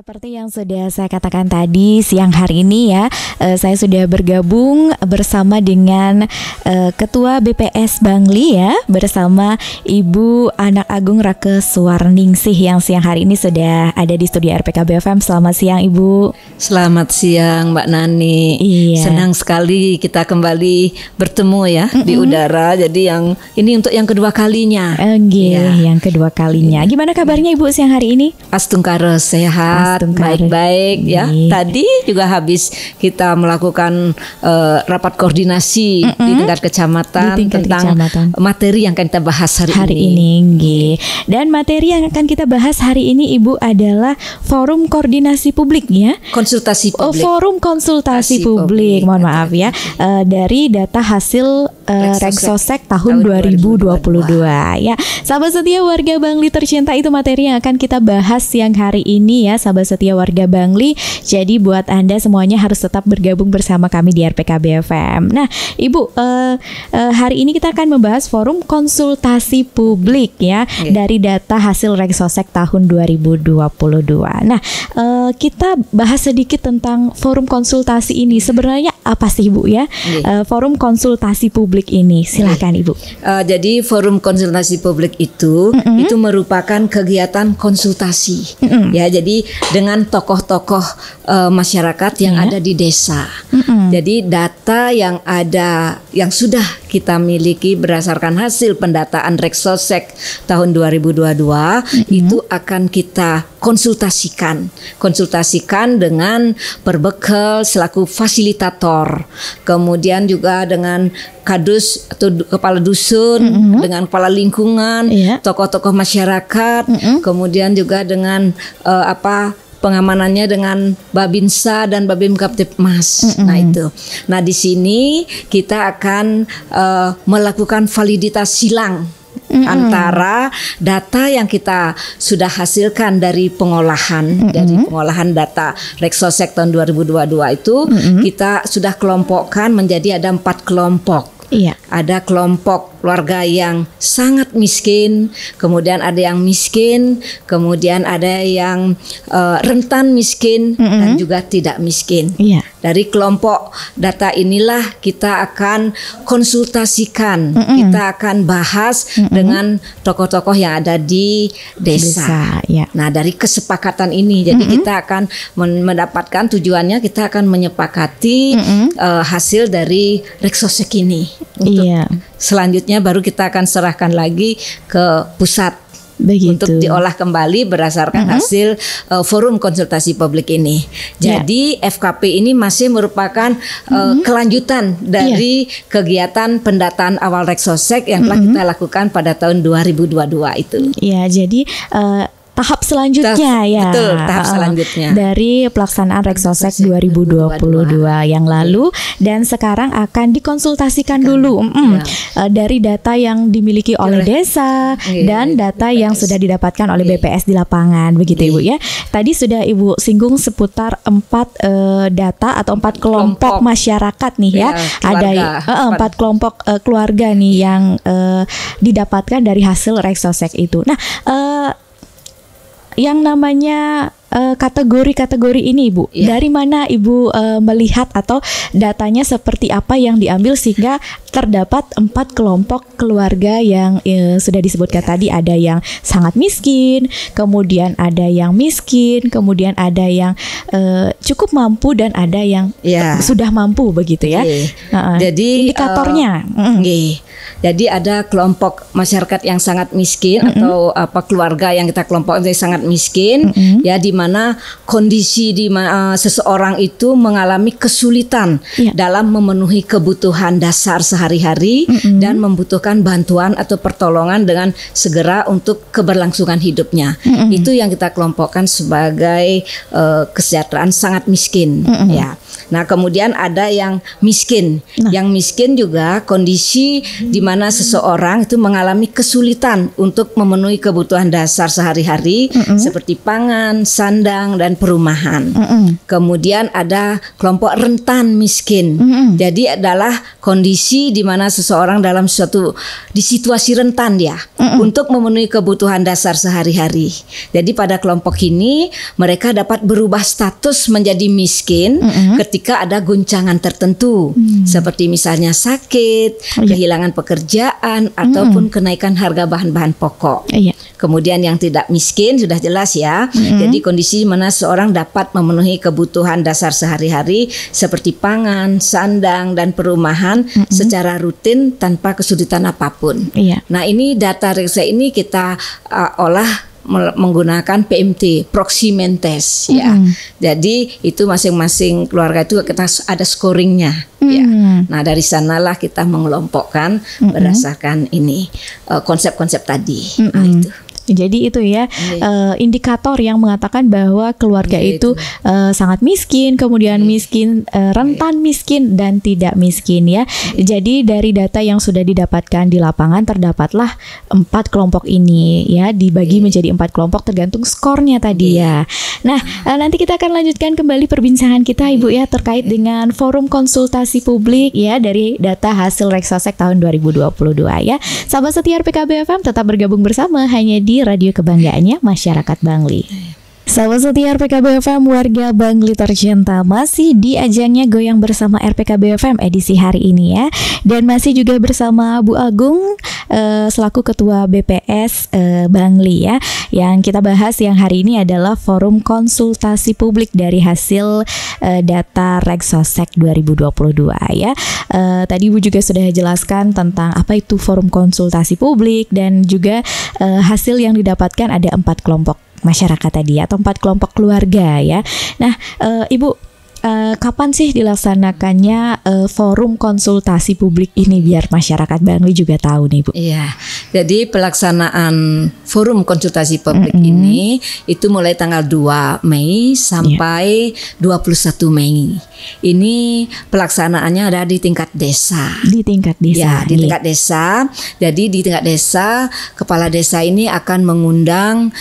Seperti yang sudah saya katakan tadi, siang hari ini ya, saya sudah bergabung bersama dengan Ketua BPS Bangli ya, bersama Ibu Anak Agung Rake Suwarningsih yang siang hari ini sudah ada di studio RPK BFM. Selamat siang Ibu. Selamat siang Mbak Nani. Iya. Senang sekali kita kembali bertemu ya di udara. Jadi ini untuk yang kedua kalinya. Yang kedua kalinya. Gimana kabarnya Ibu siang hari ini? Astungkaros, sehat, baik-baik ya. Tadi juga habis kita melakukan rapat koordinasi di tingkat kecamatan tentang materi yang akan kita bahas hari ini. Dan materi yang akan kita bahas hari ini Ibu adalah forum koordinasi publik ya. Konsultasi publik. Forum konsultasi publik. Mohon maaf ya. Dari data hasil Reksosek tahun 2022 ya. Sahabat setia warga Bangli tercinta, itu materi yang akan kita bahas siang hari ini ya, sahabat setia warga Bangli. Jadi buat Anda semuanya harus tetap bergabung bersama kami di RPK BFM. Nah, Ibu, hari ini kita akan membahas forum konsultasi publik ya, dari data hasil Reksosek tahun 2022. Nah, kita bahas sedikit tentang forum konsultasi ini. Sebenarnya apa sih Ibu ya? Forum konsultasi publik ini. Silakan Ibu. Jadi forum konsultasi publik itu merupakan kegiatan konsultasi ya. Jadi dengan tokoh-tokoh masyarakat yang ada di desa. Jadi data yang ada, yang sudah kita miliki berdasarkan hasil pendataan Reksosek tahun 2022 itu akan kita konsultasikan dengan berbekal selaku fasilitator, kemudian juga dengan kadus atau kepala dusun, dengan kepala lingkungan, tokoh-tokoh masyarakat, kemudian juga dengan pengamanannya dengan Babinsa dan Babim Kaptipmas. Nah itu. Nah di sini kita akan melakukan validitas silang antara data yang kita sudah hasilkan dari pengolahan data Reksosek tahun 2022 itu kita sudah kelompokkan menjadi ada 4 kelompok. Ada kelompok keluarga yang sangat miskin, kemudian ada yang miskin, kemudian ada yang rentan miskin dan juga tidak miskin. Dari kelompok data inilah kita akan konsultasikan, kita akan bahas dengan tokoh-tokoh yang ada di desa. Nah dari kesepakatan ini, jadi kita akan mendapatkan tujuannya, kita akan menyepakati hasil dari Reksosek ini. Selanjutnya baru kita akan serahkan lagi ke pusat. Untuk diolah kembali berdasarkan hasil forum konsultasi publik ini. Jadi FKP ini masih merupakan kelanjutan dari kegiatan pendataan awal Reksosek yang telah kita lakukan pada tahun 2022 itu. Jadi tahap selanjutnya tahap selanjutnya dari pelaksanaan Reksosek 2022 yang lalu, dan sekarang akan dikonsultasikan dulu dari data yang dimiliki oleh desa dan data yang sudah didapatkan oleh BPS di lapangan, begitu Ibu ya. Tadi sudah Ibu singgung seputar 4 data atau 4 kelompok masyarakat nih ya. Ada 4 kelompok keluarga nih yang didapatkan dari hasil Reksosek itu. Nah, yang namanya kategori-kategori ini Ibu, dari mana Ibu melihat atau datanya seperti apa yang diambil sehingga terdapat 4 kelompok keluarga yang sudah disebutkan tadi. Ada yang sangat miskin, kemudian ada yang miskin, kemudian ada yang cukup mampu, dan ada yang sudah mampu, begitu ya. Jadi indikatornya jadi ada kelompok masyarakat yang sangat miskin atau keluarga yang kita kelompokkan sangat miskin, ya, di mana kondisi di mana seseorang itu mengalami kesulitan dalam memenuhi kebutuhan dasar sehari-hari dan membutuhkan bantuan atau pertolongan dengan segera untuk keberlangsungan hidupnya. Itu yang kita kelompokkan sebagai kesejahteraan sangat miskin, ya. Nah, kemudian ada yang miskin. Yang miskin juga kondisi di mana seseorang itu mengalami kesulitan untuk memenuhi kebutuhan dasar sehari-hari seperti pangan, sandang, dan perumahan. Kemudian ada kelompok rentan miskin. Jadi adalah kondisi di mana seseorang dalam di situasi rentan dia untuk memenuhi kebutuhan dasar sehari-hari. Jadi pada kelompok ini mereka dapat berubah status menjadi miskin ketika ada guncangan tertentu, seperti misalnya sakit, kehilangan pekerjaan, ataupun kenaikan harga bahan-bahan pokok. Kemudian yang tidak miskin sudah jelas ya. Jadi kondisi mana seorang dapat memenuhi kebutuhan dasar sehari-hari seperti pangan, sandang, dan perumahan secara rutin tanpa kesulitan apapun. Nah, ini data reksa ini kita olah menggunakan PMT, proximity test ya. Jadi itu masing-masing keluarga itu kita ada scoringnya ya. Nah, dari sanalah kita mengelompokkan berdasarkan ini konsep-konsep tadi. Nah, itu. Jadi itu ya indikator yang mengatakan bahwa keluarga itu sangat miskin, kemudian miskin, rentan miskin, dan tidak miskin ya. Jadi dari data yang sudah didapatkan di lapangan terdapatlah 4 kelompok ini ya, dibagi menjadi 4 kelompok tergantung skornya tadi ya. Nah, nanti kita akan lanjutkan kembali perbincangan kita Ibu ya terkait dengan forum konsultasi publik ya dari data hasil Reksosek tahun 2022 ya. Sahabat setia RPKB FM tetap bergabung bersama hanya di radio kebanggaannya masyarakat Bangli. Sahabat setia RPKB FM, warga Bangli tercinta, masih di ajangnya Goyang Bersama RPKB FM edisi hari ini ya. Dan masih juga bersama Bu Agung selaku Ketua BPS Bangli ya. Yang kita bahas yang hari ini adalah forum konsultasi publik dari hasil data Reksosek 2022 ya. Tadi Bu juga sudah jelaskan tentang apa itu forum konsultasi publik dan juga hasil yang didapatkan ada 4 kelompok masyarakat tadi atau 4 kelompok keluarga ya. Nah, Ibu, kapan sih dilaksanakannya forum konsultasi publik ini biar masyarakat Bangli juga tahu nih Bu? Iya, jadi pelaksanaan forum konsultasi publik ini itu mulai tanggal 2 Mei sampai 21 Mei. Ini pelaksanaannya ada di tingkat desa. Di tingkat desa. Ya, di tingkat desa. Jadi di tingkat desa, kepala desa ini akan mengundang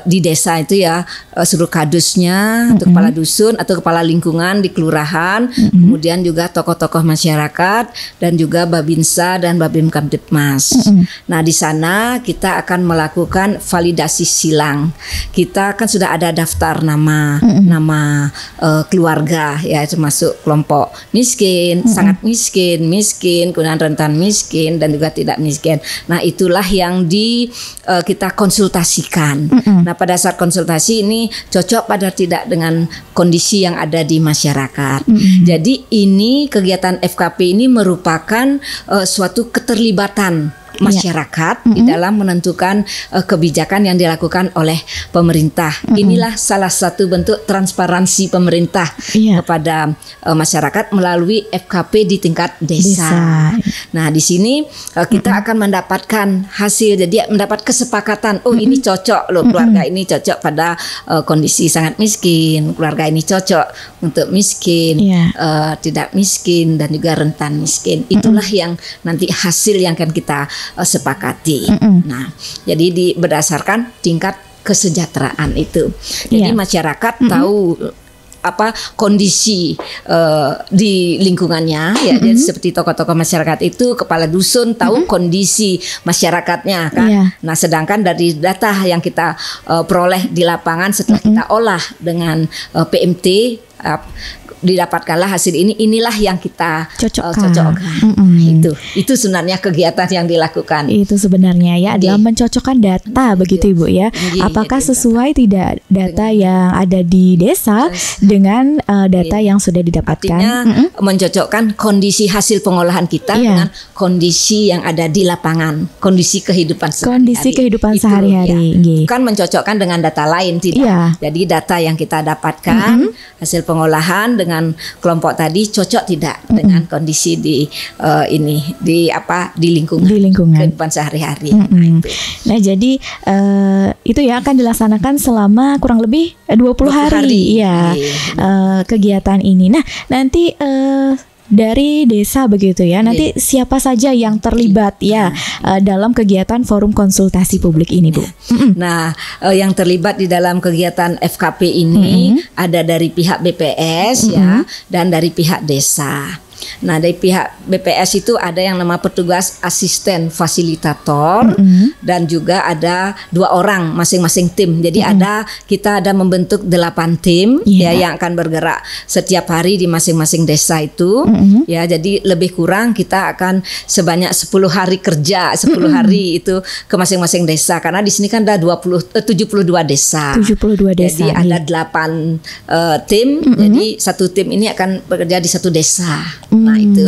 di desa itu ya seluruh kadusnya, untuk kepala dusun atau kepala lingkungan di kelurahan, kemudian juga tokoh-tokoh masyarakat dan juga Babinsa dan Babim Kamtibmas. Nah, di sana kita akan melakukan validasi silang. Kita kan sudah ada daftar nama keluarga ya, termasuk kelompok miskin, sangat miskin, kemudian rentan miskin dan juga tidak miskin. Nah, itulah yang kita konsultasikan. Nah, pada saat konsultasi ini cocok pada tidak dengan kondisi yang ada di masyarakat. Jadi ini kegiatan FKP ini merupakan suatu keterlibatan masyarakat di dalam menentukan kebijakan yang dilakukan oleh pemerintah. Inilah salah satu bentuk transparansi pemerintah kepada masyarakat melalui FKP di tingkat desa. Nah, di sini kita akan mendapatkan hasil, jadi mendapat kesepakatan. Oh, ini cocok loh, keluarga ini cocok pada kondisi sangat miskin, keluarga ini cocok untuk miskin, tidak miskin dan juga rentan miskin. Itulah yang nanti hasil yang akan kita sepakati. Nah, jadi berdasarkan tingkat kesejahteraan itu. Jadi masyarakat tahu apa kondisi di lingkungannya ya. Jadi seperti tokoh-tokoh masyarakat itu, kepala dusun tahu kondisi masyarakatnya kan. Nah, sedangkan dari data yang kita peroleh di lapangan setelah kita olah dengan PMT, didapatkanlah hasil ini. Inilah yang kita cocokkan. Itu sebenarnya kegiatan yang dilakukan. Itu sebenarnya ya adalah mencocokkan data begitu Ibu ya. Apakah sesuai tidak data yang ada di desa dengan data yang sudah didapatkan? Artinya mencocokkan kondisi hasil pengolahan kita dengan kondisi yang ada di lapangan, kondisi kehidupan sehari-hari. Kondisi kehidupan sehari-hari. Bukan mencocokkan dengan data lain, tidak. Jadi data yang kita dapatkan hasil pengolahan dengan kelompok tadi cocok tidak dengan kondisi di lingkungan kehidupan sehari-hari. Nah, jadi itu ya akan dilaksanakan selama kurang lebih 20 hari. Ya, kegiatan ini. Nah, nanti dari desa begitu ya. Nanti siapa saja yang terlibat ya dalam kegiatan forum konsultasi publik ini, Bu? Nah, yang terlibat di dalam kegiatan FKP ini ada dari pihak BPS ya dan dari pihak desa. Nah, dari pihak BPS itu ada yang nama petugas asisten fasilitator dan juga ada 2 orang masing-masing tim. Jadi kita ada membentuk 8 tim ya yang akan bergerak setiap hari di masing-masing desa itu. Ya, jadi lebih kurang kita akan sebanyak 10 hari kerja, 10 hari itu ke masing-masing desa karena di sini kan ada 72 desa. 72 desa. Jadi ada 8 tim. Jadi satu tim ini akan bekerja di satu desa. Nah, itu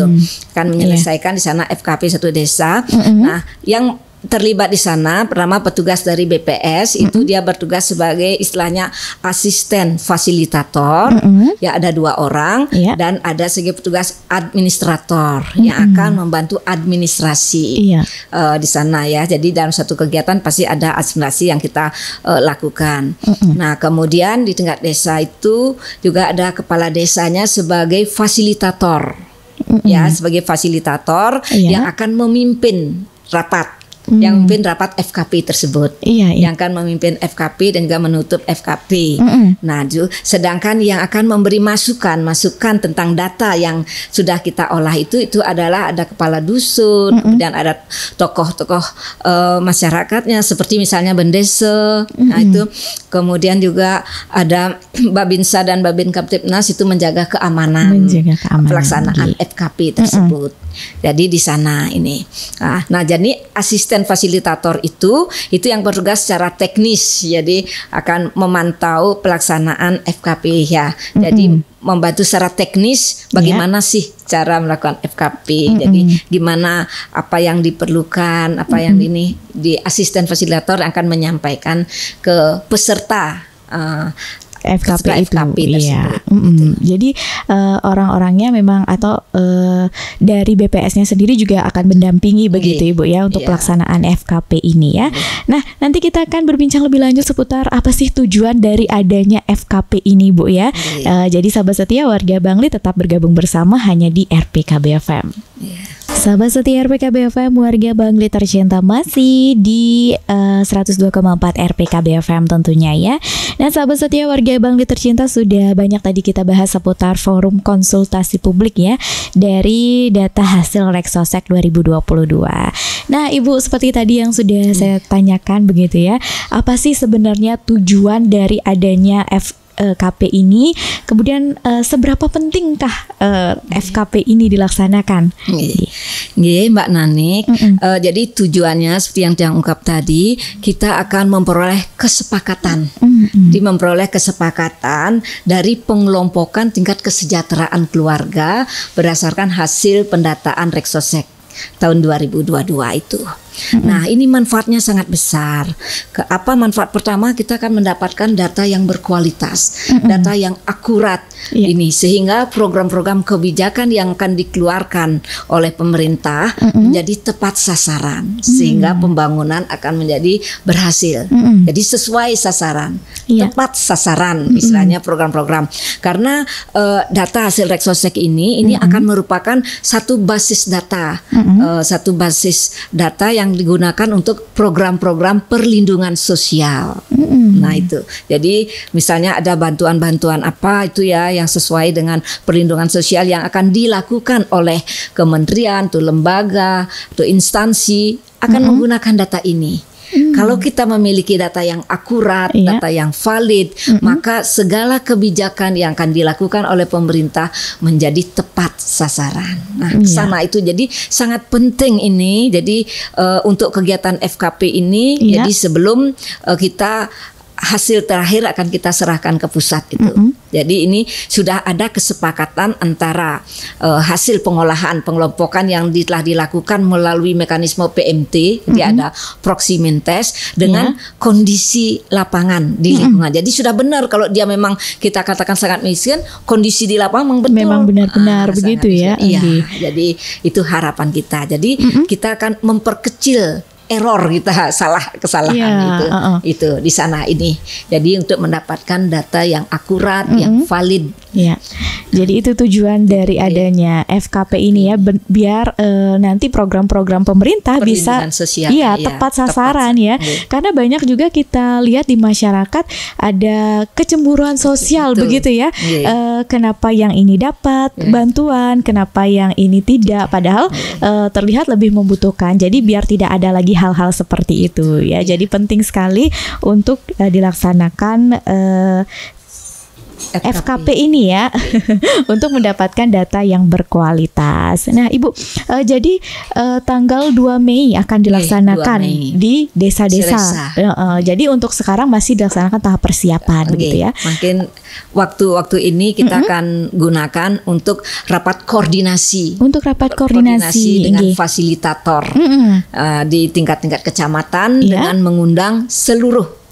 akan menyelesaikan di sana FKP satu desa. Nah, yang terlibat di sana pertama petugas dari BPS itu dia bertugas sebagai istilahnya asisten fasilitator. Ya, ada 2 orang dan ada segi petugas administrator yang akan membantu administrasi di sana ya. Jadi dalam satu kegiatan pasti ada administrasi yang kita lakukan. Nah, kemudian di tingkat desa itu juga ada kepala desanya sebagai fasilitator. Ya, sebagai fasilitator yang akan memimpin rapat. Yang memimpin rapat FKP tersebut, yang akan memimpin FKP dan juga menutup FKP. Nah, sedangkan yang akan memberi masukan tentang data yang sudah kita olah itu adalah ada kepala dusun, kemudian ada tokoh-tokoh masyarakatnya seperti misalnya Bendesa. Nah, itu kemudian juga ada Babinsa dan Babin Kaptipnas itu menjaga keamanan pelaksanaan FKP tersebut. Jadi di sana ini. Nah, jadi asisten fasilitator itu yang bertugas secara teknis, jadi akan memantau pelaksanaan FKP ya. Jadi membantu secara teknis bagaimana sih cara melakukan FKP. Jadi gimana apa yang diperlukan, apa yang ini di asisten fasilitator akan menyampaikan ke peserta FKP itu, iya. Jadi orang-orangnya memang atau dari BPS-nya sendiri juga akan mendampingi begitu Ibu ya untuk pelaksanaan FKP ini ya. Nah, nanti kita akan berbincang lebih lanjut seputar apa sih tujuan dari adanya FKP ini Bu ya. Jadi sahabat setia warga Bangli tetap bergabung bersama hanya di RPKB FM. Sahabat setia RPKB FM, warga Bangli tercinta masih di 102,4 RPKB FM tentunya ya. Dan sahabat setia warga Bangli tercinta, sudah banyak tadi kita bahas seputar forum konsultasi publik ya dari data hasil Reksosek 2022. Nah, Ibu, seperti tadi yang sudah saya tanyakan begitu ya, apa sih sebenarnya tujuan dari adanya FKP ini, kemudian seberapa pentingkah FKP ini dilaksanakan? Mbak Nanik, jadi tujuannya seperti yang diungkap tadi, kita akan memperoleh kesepakatan, memperoleh kesepakatan dari pengelompokan tingkat kesejahteraan keluarga berdasarkan hasil pendataan Reksosek tahun 2022 itu. Nah, ini manfaatnya sangat besar. Apa manfaat pertama? Kita akan mendapatkan data yang berkualitas, data yang akurat. Ini sehingga program-program kebijakan yang akan dikeluarkan oleh pemerintah menjadi tepat sasaran, sehingga pembangunan akan menjadi berhasil. Jadi sesuai sasaran, tepat sasaran, istilahnya program-program. Karena data hasil Reksosek ini akan merupakan satu basis data, yang digunakan untuk program-program perlindungan sosial. Nah, itu. Jadi misalnya ada bantuan-bantuan apa itu ya yang sesuai dengan perlindungan sosial yang akan dilakukan oleh kementerian, atau lembaga, atau instansi akan menggunakan data ini. Kalau kita memiliki data yang akurat, data yang valid, maka segala kebijakan yang akan dilakukan oleh pemerintah menjadi tepat sasaran. Nah, kesana itu jadi sangat penting ini. Jadi untuk kegiatan FKP ini, jadi sebelum kita hasil terakhir akan kita serahkan ke pusat itu. Jadi ini sudah ada kesepakatan antara hasil pengelompokan yang telah dilakukan melalui mekanisme PMT, jadi ada proximity test dengan kondisi lapangan di lingkungan. Jadi sudah benar kalau dia memang kita katakan sangat miskin, kondisi di lapangan memang benar-benar begitu ya. Iya. Jadi itu harapan kita. Jadi kita akan memperkecil error kita kesalahan itu di sana ini. Jadi untuk mendapatkan data yang akurat, yang valid. Ya. Jadi itu tujuan dari adanya FKP ini ya, biar nanti program-program pemerintah bisa sosial, tepat sasaran ya. Karena banyak juga kita lihat di masyarakat ada kecemburuan sosial begitu ya. Kenapa yang ini dapat bantuan, kenapa yang ini tidak, padahal terlihat lebih membutuhkan. Jadi biar tidak ada lagi hal-hal seperti itu ya. Jadi penting sekali untuk dilaksanakan FKP ini ya untuk mendapatkan data yang berkualitas. Nah Ibu, jadi tanggal 2 Mei akan dilaksanakan di desa-desa. Jadi untuk sekarang masih dilaksanakan tahap persiapan begitu ya. Mungkin waktu ini kita akan gunakan untuk rapat koordinasi. Untuk rapat koordinasi dengan fasilitator di tingkat-tingkat kecamatan dengan mengundang seluruh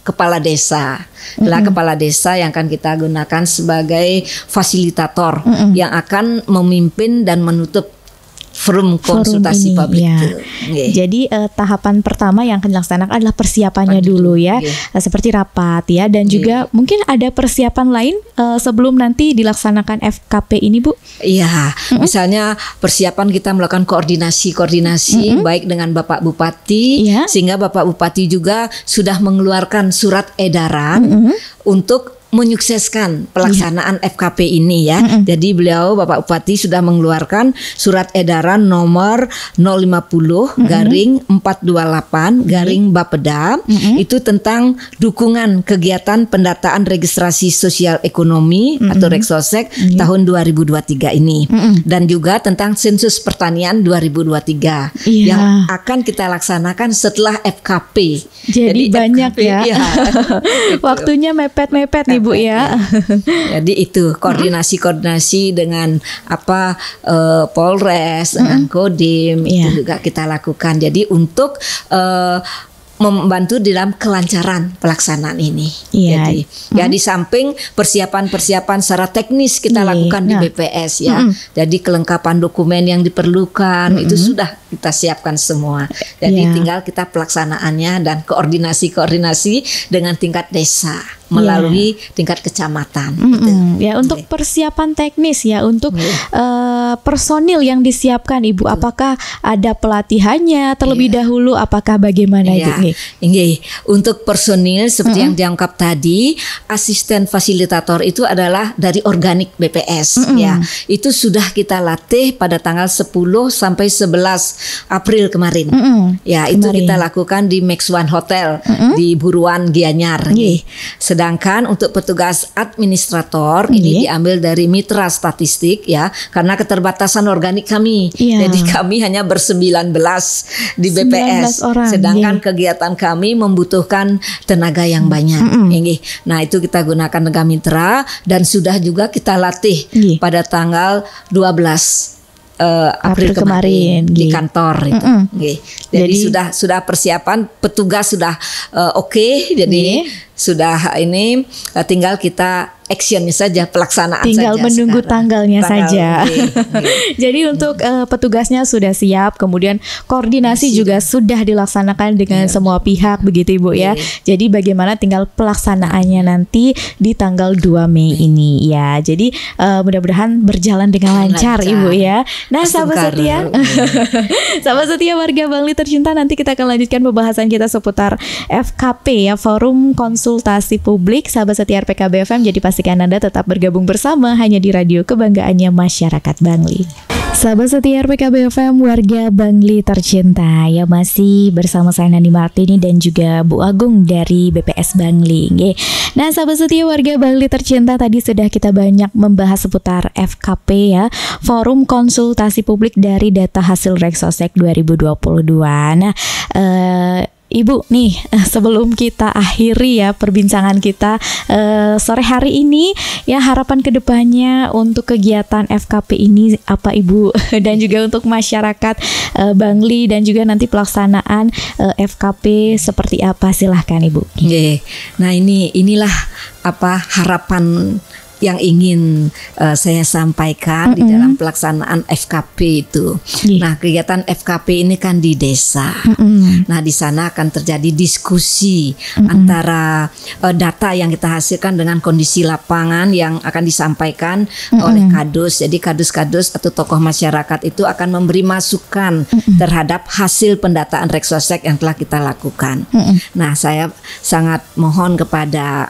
kepala desa. Kepala desa yang akan kita gunakan sebagai fasilitator yang akan memimpin dan menutup forum konsultasi publik. Jadi tahapan pertama yang akan dilaksanakan adalah persiapannya dulu ya, seperti rapat ya, dan juga mungkin ada persiapan lain sebelum nanti dilaksanakan FKP ini Bu. Iya, misalnya persiapan kita melakukan koordinasi baik dengan Bapak Bupati, sehingga Bapak Bupati juga sudah mengeluarkan surat edaran untuk menyukseskan pelaksanaan FKP ini ya. Jadi beliau Bapak Bupati sudah mengeluarkan surat edaran nomor 050/428 itu tentang dukungan kegiatan pendataan registrasi sosial ekonomi atau Reksosek tahun 2023 ini. Dan juga tentang sensus pertanian 2023 yang akan kita laksanakan setelah FKP. Jadi banyak FKP, ya. Waktunya mepet-mepet nih Bu ya. Jadi itu koordinasi dengan Polres, dengan Kodim itu juga kita lakukan. Jadi untuk membantu dalam kelancaran pelaksanaan ini. Jadi di samping persiapan secara teknis kita lakukan di BPS ya. Jadi kelengkapan dokumen yang diperlukan itu sudah kita siapkan semua. Jadi tinggal kita pelaksanaannya dan koordinasi dengan tingkat desa melalui tingkat kecamatan. Ya, untuk persiapan teknis ya, untuk personil yang disiapkan Ibu, apakah ada pelatihannya terlebih dahulu? Apakah bagaimana itu? Untuk personil seperti yang diungkap tadi, asisten fasilitator itu adalah dari organik BPS ya. Itu sudah kita latih pada tanggal 10 sampai 11 April kemarin. Ya, itu kita lakukan di Max One Hotel di Buruan Gianyar. Sedangkan untuk petugas administrator ini diambil dari mitra statistik ya, karena keterbatasan organik kami. Jadi kami hanya ber-19 di BPS. Sedangkan kegiatan kami membutuhkan tenaga yang banyak. Nah, itu kita gunakan tenaga mitra dan sudah juga kita latih pada tanggal 12 April kemarin di kantor itu. Jadi sudah persiapan, petugas sudah oke. Jadi sudah ini tinggal kita actionnya saja, pelaksanaan tinggal saja menunggu sekarang. tanggalnya saja. Jadi untuk petugasnya sudah siap, kemudian koordinasi juga sudah dilaksanakan dengan semua pihak begitu Ibu ya. Jadi bagaimana tinggal pelaksanaannya nanti di tanggal 2 Mei ini ya. Jadi mudah-mudahan berjalan dengan lancar Ibu ya. Nah, sahabat setia, sahabat setia warga Bangli tercinta, nanti kita akan lanjutkan pembahasan kita seputar FKP ya, Forum Konsultasi Publik. Sahabat setia RPKB FM, jadi pastikan Anda tetap bergabung bersama hanya di radio kebanggaannya masyarakat Bangli. Sahabat setia RPKB FM, warga Bangli tercinta, ya masih bersama saya Nani Martini dan juga Bu Agung dari BPS Bangli. Nah, sahabat setia warga Bangli tercinta, tadi sudah kita banyak membahas seputar FKP ya, Forum Konsultasi Publik dari data hasil Reksosek 2022. Nah, Ibu nih, sebelum kita akhiri ya perbincangan kita sore hari ini ya, harapan kedepannya untuk kegiatan FKP ini apa Ibu? Dan juga untuk masyarakat Bangli dan juga nanti pelaksanaan FKP seperti apa, silahkan Ibu. Nah, inilah harapan yang ingin saya sampaikan di dalam pelaksanaan FKP itu. Nah, kegiatan FKP ini kan di desa. Nah, di sana akan terjadi diskusi antara data yang kita hasilkan dengan kondisi lapangan yang akan disampaikan oleh kadus. Jadi kadus-kadus atau tokoh masyarakat itu akan memberi masukan terhadap hasil pendataan Reksosek yang telah kita lakukan. Nah, saya sangat mohon kepada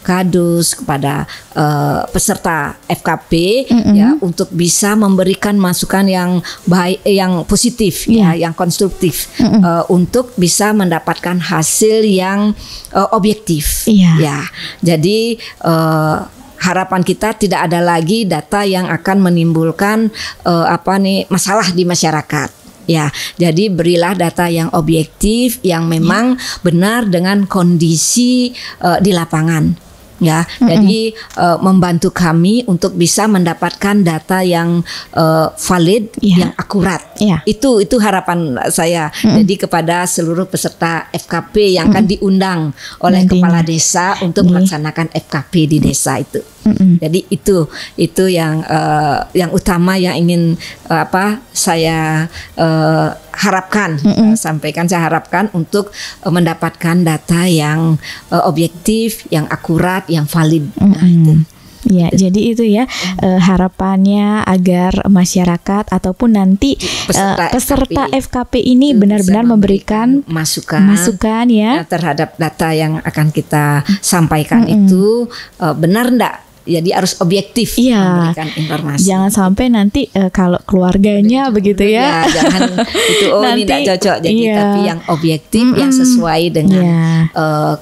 kadus, kepada peserta FKP ya untuk bisa memberikan masukan yang baik, yang positif ya, yang konstruktif untuk bisa mendapatkan hasil yang objektif ya. Jadi harapan kita tidak ada lagi data yang akan menimbulkan masalah di masyarakat. Ya, jadi berilah data yang objektif, yang memang benar dengan kondisi di lapangan. Ya, jadi membantu kami untuk bisa mendapatkan data yang valid, yang akurat. Itu harapan saya. Jadi kepada seluruh peserta FKP yang akan diundang oleh kepala desa untuk melaksanakan FKP di desa itu. Jadi itu yang utama yang ingin saya harapkan, saya harapkan untuk mendapatkan data yang objektif, yang akurat, yang valid. Ya, jadi itu ya harapannya agar masyarakat ataupun nanti peserta FKP ini benar-benar memberikan masukan ya terhadap data yang akan kita sampaikan itu benar enggak. Jadi harus objektif memberikan informasi. Jangan sampai nanti kalau keluarganya begitu ya. Jangan itu ini tidak cocok. Jadi tapi yang objektif, yang sesuai dengan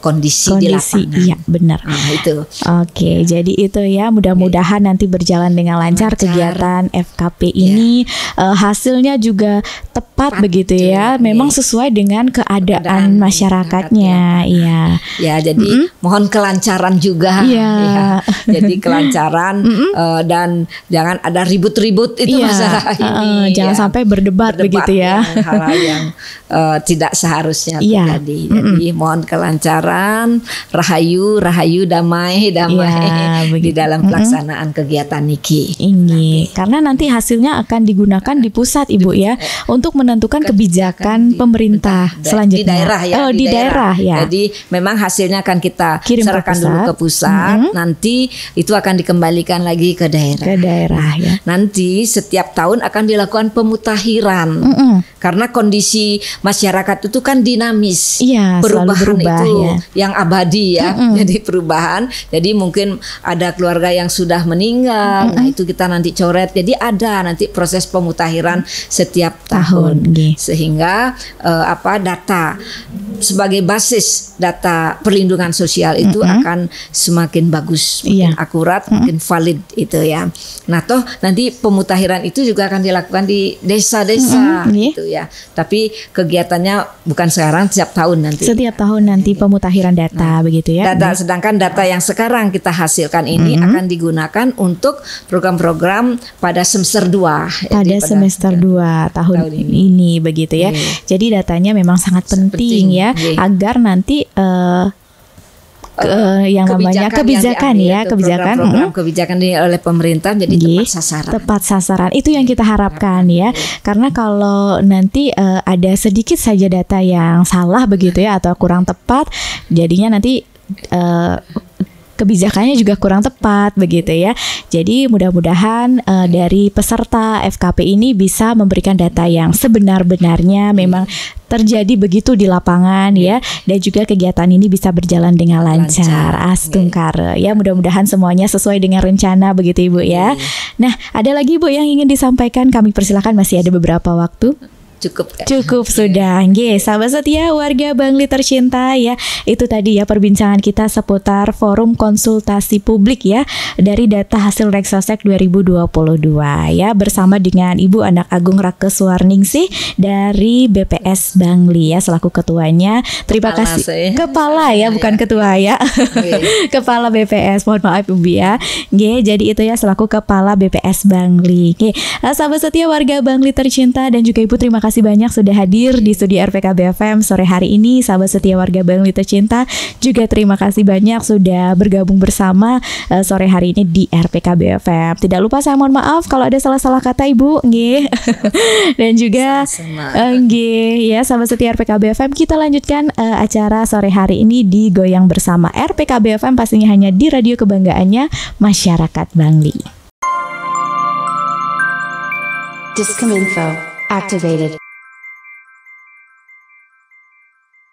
kondisi di lapangan. Iya, benar. Nah, itu. Oke, jadi itu ya. Mudah-mudahan nanti berjalan dengan lancar kegiatan FKP ini. Hasilnya juga tepat begitu ya. Memang sesuai dengan keadaan masyarakatnya. Iya. Ya, jadi mohon kelancaran juga. Ya. Jadi kelancaran dan jangan ada ribut-ribut itu masalah ini. Jangan sampai berdebat begitu ya. Hal-hal yang tidak seharusnya terjadi. Jadi mohon kelancaran, rahayu, damai di dalam pelaksanaan kegiatan niki. Ini karena nanti hasilnya akan digunakan di pusat, Ibu ya, untuk menentukan kebijakan pemerintah selanjutnya. Di daerah ya. Di daerah ya. Jadi memang hasilnya akan kita serahkan dulu ke pusat. Nanti itu akan dikembalikan lagi ke daerah. Ke daerah ya. Nanti setiap tahun akan dilakukan pemutahiran. Karena kondisi masyarakat itu kan dinamis. Perubahan itu yang abadi ya. Jadi perubahan. Jadi mungkin ada keluarga yang sudah meninggal. Nah, itu kita nanti coret. Jadi ada nanti proses pemutahiran setiap tahun. Sehingga data sebagai basis data perlindungan sosial itu akan semakin bagus, makin akurat, makin valid itu ya. Nah, toh nanti pemutahiran itu juga akan dilakukan di desa-desa gitu ya. Tapi kegiatannya bukan sekarang, setiap tahun nanti. Setiap tahun nanti pemutahiran data begitu ya. Sedangkan data yang sekarang kita hasilkan ini akan digunakan untuk program-program pada semester 2. Pada semester 2 tahun ini begitu ya. Jadi datanya memang sangat penting ya. Agar nanti yang namanya kebijakan program kebijakan oleh pemerintah jadi tepat sasaran. Itu yang kita harapkan ya. Karena kalau nanti ada sedikit saja data yang salah begitu ya atau kurang tepat, jadinya nanti kebijakannya juga kurang tepat begitu ya. Jadi mudah-mudahan dari peserta FKP ini bisa memberikan data yang sebenar-benarnya memang terjadi begitu di lapangan ya, dan juga kegiatan ini bisa berjalan dengan lancar. Astungkar ya, mudah-mudahan semuanya sesuai dengan rencana begitu Ibu ya. Nah, ada lagi Ibu yang ingin disampaikan? Kami persilakan, masih ada beberapa waktu. Cukup sudah. Sahabat setia warga Bangli tercinta ya, itu tadi ya perbincangan kita seputar forum konsultasi publik ya dari data hasil Reksosek 2022 ya, bersama dengan Ibu Anak Agung Rakeswarningsih dari BPS Bangli ya selaku ketuanya. Terima kasih. Kepala ya, bukan ketua ya. Kepala BPS, mohon maaf Ibu ya. Jadi itu ya selaku Kepala BPS Bangli. Sahabat setia warga Bangli tercinta dan juga Ibu, terima kasih kasih banyak sudah hadir di studio RPKB FM sore hari ini, sahabat setia warga Bangli tercinta. Juga terima kasih banyak sudah bergabung bersama sore hari ini di RPKB FM. Tidak lupa saya mohon maaf kalau ada salah-salah kata Ibu, nggih. Dan juga nggih ya, sahabat setia RPKB FM, kita lanjutkan acara sore hari ini di Goyang Bersama RPKB FM, pastinya hanya di radio kebanggaannya masyarakat Bangli. Diskominfo activated.